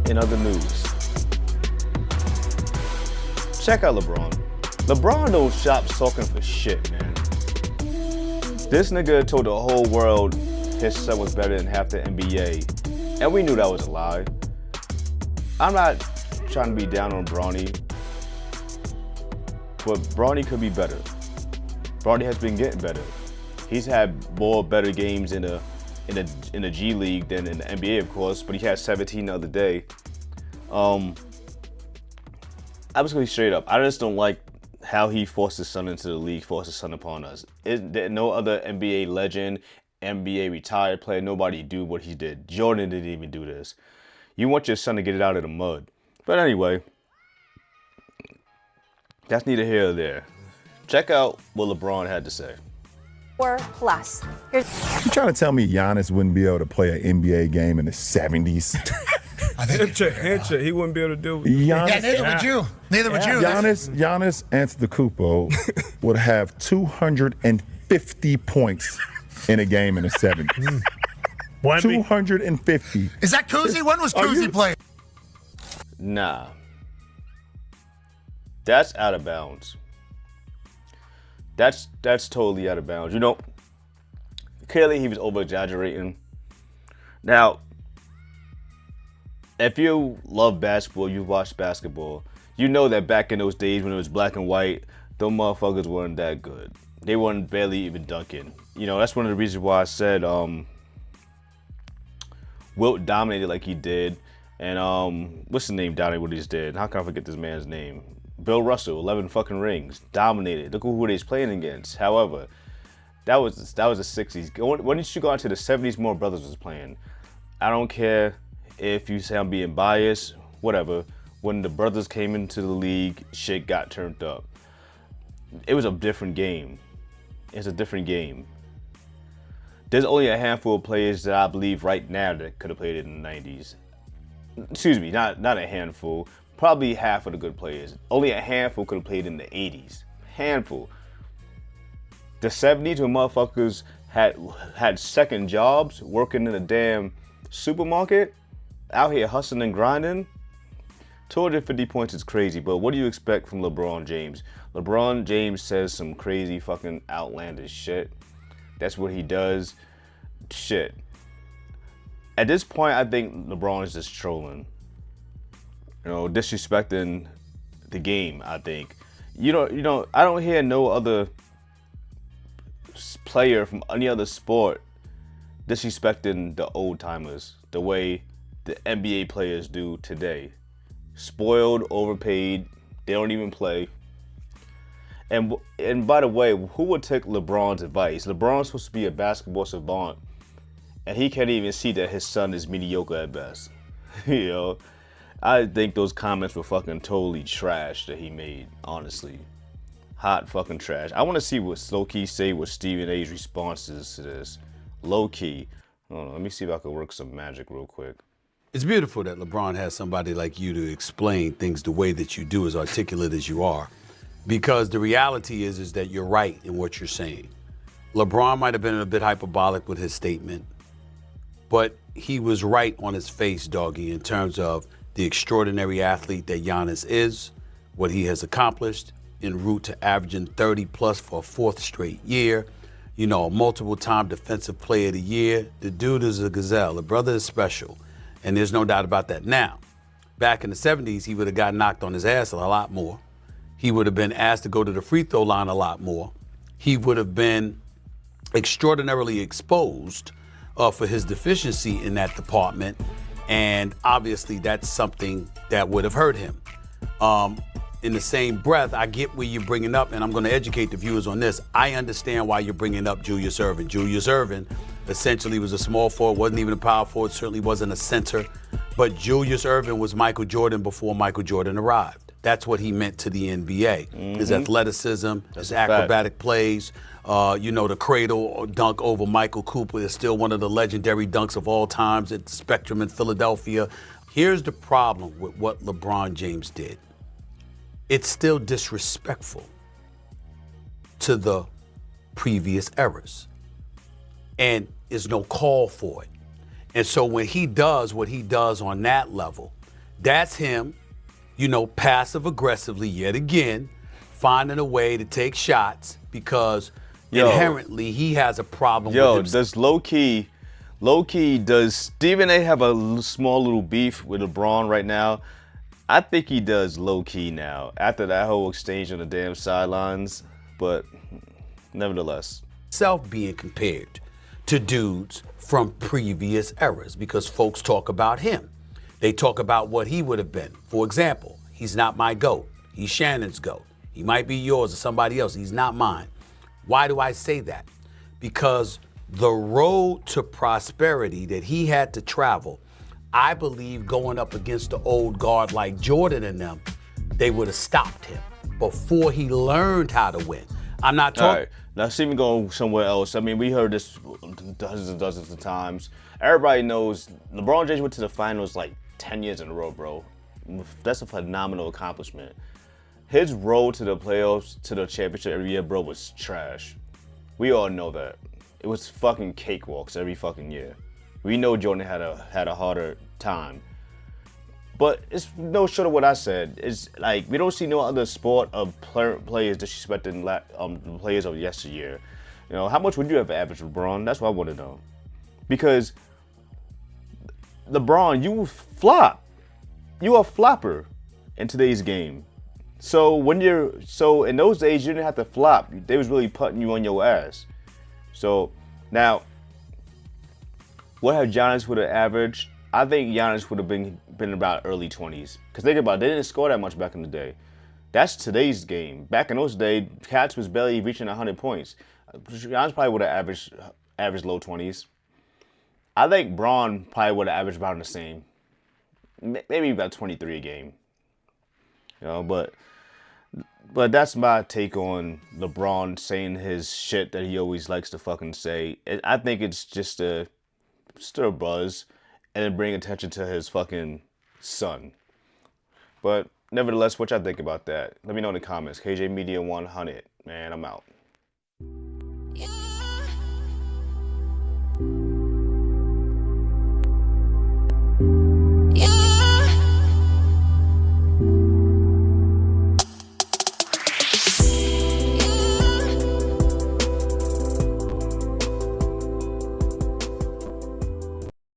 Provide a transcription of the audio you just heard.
In other news, check out LeBron. LeBron don't stop talking for shit, man. This nigga told the whole world his son was better than half the NBA, and we knew that was a lie. I'm not trying to be down on Bronny, but Bronny could be better. Bronny has been getting better. He's had more better games in the G League than in the NBA, of course, but he had 17 the other day. I'm just gonna be straight up. I just don't like how he forced his son into the league, forced his son upon us. There no other NBA legend, NBA retired player, nobody do what he did. Jordan didn't even do this. You want your son to get it out of the mud. But anyway, that's neither here nor there. Check out what LeBron had to say. Plus. You trying to tell me Giannis wouldn't be able to play an NBA game in the 70s? Handshake, he wouldn't be able to do it. Giannis, Neither would you. Neither would you. Giannis Antetokounmpo would have 250 points in a game in the 70s. 250. Is that Kuzi? When was Kuzi playing? Nah. That's out of bounds. That's totally out of bounds. You know, clearly he was over-exaggerating. Now, if you love basketball, you've watched basketball, you know that back in those days when it was black and white, those motherfuckers weren't that good. They weren't barely even dunking. You know, that's one of the reasons why I said Wilt dominated like he did. And what's his name dominated what he just did? How can I forget this man's name? Bill Russell, 11 fucking rings, dominated. Look who he's playing against. However, that was the 60s. When did you go into the 70s? More brothers was playing. I don't care if you say I'm being biased, whatever. When the brothers came into the league, shit got turned up. It was a different game. It's a different game. There's only a handful of players that I believe right now that could have played it in the 90s. Excuse me, not a handful. Probably half of the good players. Only a handful could have played in the 80s. Handful. The 70s when motherfuckers had second jobs, working in a damn supermarket, out here hustling and grinding. 250 points is crazy, but what do you expect from LeBron James? LeBron James says some crazy fucking outlandish shit. That's what he does. Shit. At this point, I think LeBron is just trolling. You know, disrespecting the game, I think. You know, I don't hear no other player from any other sport disrespecting the old timers the way the NBA players do today. Spoiled, overpaid, they don't even play. And by the way, who would take LeBron's advice? LeBron's supposed to be a basketball savant, and he can't even see that his son is mediocre at best. You know, I think those comments were fucking totally trash that he made, honestly. Hot fucking trash. I want to see what low-key say what Stephen A's response is to this. Low-key. Hold on, let me see if I can work some magic real quick. It's beautiful that LeBron has somebody like you to explain things the way that you do, as articulate as you are. Because the reality is that you're right in what you're saying. LeBron might have been a bit hyperbolic with his statement, but he was right on his face, doggy, in terms of the extraordinary athlete that Giannis is, what he has accomplished en route to averaging 30 plus for a fourth straight year. You know, multiple-time defensive player of the year. The dude is a gazelle. The brother is special, and there's no doubt about that. Now, back in the 70s, he would have got knocked on his ass a lot more. He would have been asked to go to the free throw line a lot more. He would have been extraordinarily exposed for his deficiency in that department. And obviously that's something that would have hurt him. In the same breath, I get where you're bringing up, and I'm going to educate the viewers on this. I understand why you're bringing up Julius Erving. Julius Erving essentially was a small forward, wasn't even a power forward, certainly wasn't a center. But Julius Erving was Michael Jordan before Michael Jordan arrived. That's what he meant to the NBA. His athleticism, his acrobatic plays, you know, the cradle dunk over Michael Cooper is still one of the legendary dunks of all times at the Spectrum in Philadelphia. Here's the problem with what LeBron James did. It's still disrespectful to the previous eras. And there's no call for it. And so when he does what he does on that level, That's him, passive aggressively yet again, finding a way to take shots because inherently he has a problem with himself. Does low-key, does Stephen A have a small little beef with LeBron right now? I think he does low-key now, after that whole exchange on the damn sidelines, but nevertheless. Self being compared to dudes from previous eras because folks talk about him. They talk about what he would have been. For example, he's not my GOAT. He's Shannon's GOAT. He might be yours or somebody else. He's not mine. Why do I say that? Because the road to prosperity that he had to travel, I believe going up against the old guard like Jordan and them, they would have stopped him before he learned how to win. I'm not talking. All right. Now, Stephen, go somewhere else. I mean, we heard this dozens and dozens of times. Everybody knows LeBron James went to the finals like 10 years in a row, bro. That's a phenomenal accomplishment. His road to the playoffs, to the championship every year, bro, was trash. We all know that. It was fucking cakewalks every fucking year. We know Jordan had a harder time. But it's no short of what I said. It's like we don't see no other sport of players disrespecting the players of yesteryear. How much would you have averaged, LeBron? That's what I want to know. Because LeBron, you flop. You a flopper in today's game. So in those days you didn't have to flop. They was really putting you on your ass. So now, what have Giannis would have averaged? I think Giannis would have been about early 20s. Because think about it, they didn't score that much back in the day. That's today's game. Back in those days, Cats was barely reaching 100 points. Giannis probably would have averaged low 20s. I think Braun probably would have averaged about the same. Maybe about 23 a game. But that's my take on LeBron saying his shit that he always likes to fucking say. I think it's just a buzz. And then bring attention to his fucking son. But nevertheless, what y'all think about that? Let me know in the comments. KJ Media 100. Man, I'm out.